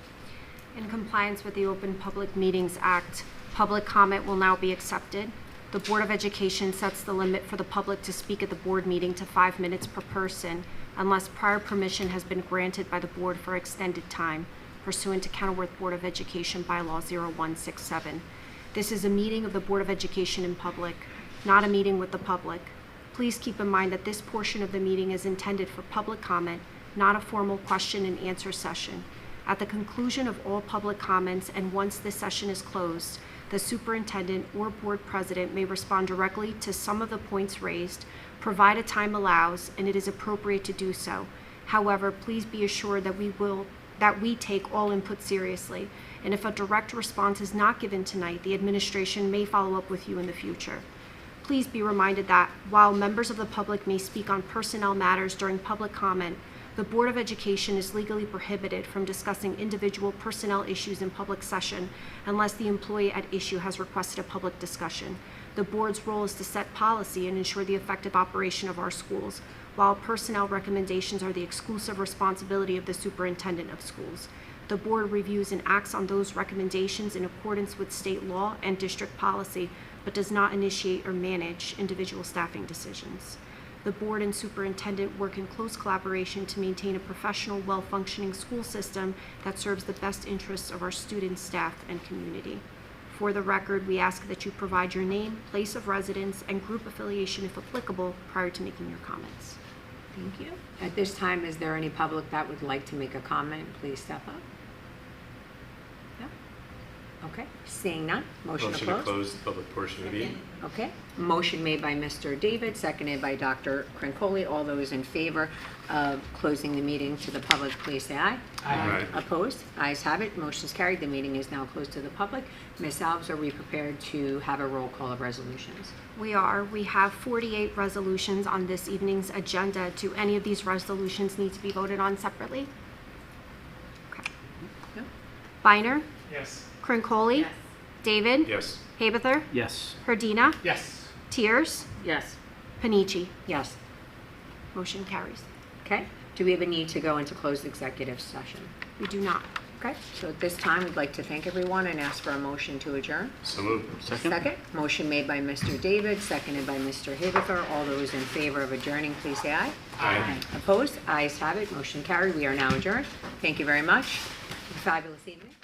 In compliance with the Open Public Meetings Act, public comment will now be accepted. The Board of Education sets the limit for the public to speak at the board meeting to 5 minutes per person unless prior permission has been granted by the board for extended time pursuant to Kenilworth Board of Education Bylaw 0167. This is a meeting of the Board of Education in public, not a meeting with the public. Please keep in mind that this portion of the meeting is intended for public comment, not a formal question and answer session. At the conclusion of all public comments and once this session is closed, the superintendent or board president may respond directly to some of the points raised, provided time allows and it is appropriate to do so. However, please be assured that we take all input seriously, and if a direct response is not given tonight, the administration may follow up with you in the future. Please be reminded that while members of the public may speak on personnel matters during public comment, the Board of Education is legally prohibited from discussing individual personnel issues in public session unless the employee at issue has requested a public discussion. The board's role is to set policy and ensure the effective operation of our schools, while personnel recommendations are the exclusive responsibility of the superintendent of schools. The board reviews and acts on those recommendations in accordance with state law and district policy, but does not initiate or manage individual staffing decisions. The board and superintendent work in close collaboration to maintain a professional, well-functioning school system that serves the best interests of our students, staff, and community. For the record, we ask that you provide your name, place of residence, and group affiliation if applicable prior to making your comments. Thank you. At this time, is there any public that would like to make a comment? Please step up. No? Okay, seeing none, motion to Motion close. to close the public portion of the meeting. Okay, motion made by Mr. David, seconded by Dr. Crincoli. All those in favor of closing the meeting to the public, please say aye. Aye. Opposed? Ayes have it. Motion's carried. The meeting is now closed to the public. Ms. Alves, are we prepared to have a roll call of resolutions? We are. We have 48 resolutions on this evening's agenda. Do any of these resolutions need to be voted on separately? Okay. No? Biner? Yes. Crincoli? David? Yes. Habeither? Yes. Herdina? Yes. Tiers? Yes. Panici? Yes. Motion carries. Okay. Do we have a need to go into closed executive session? We do not. Okay, so at this time, we'd like to thank everyone and ask for a motion to adjourn. So moved. Second? Motion made by Mr. David, seconded by Mr. Habeither. All those in favor of adjourning, please say aye. Aye. Opposed? Ayes have it. Motion carried. We are now adjourned. Thank you very much. Have a fabulous evening.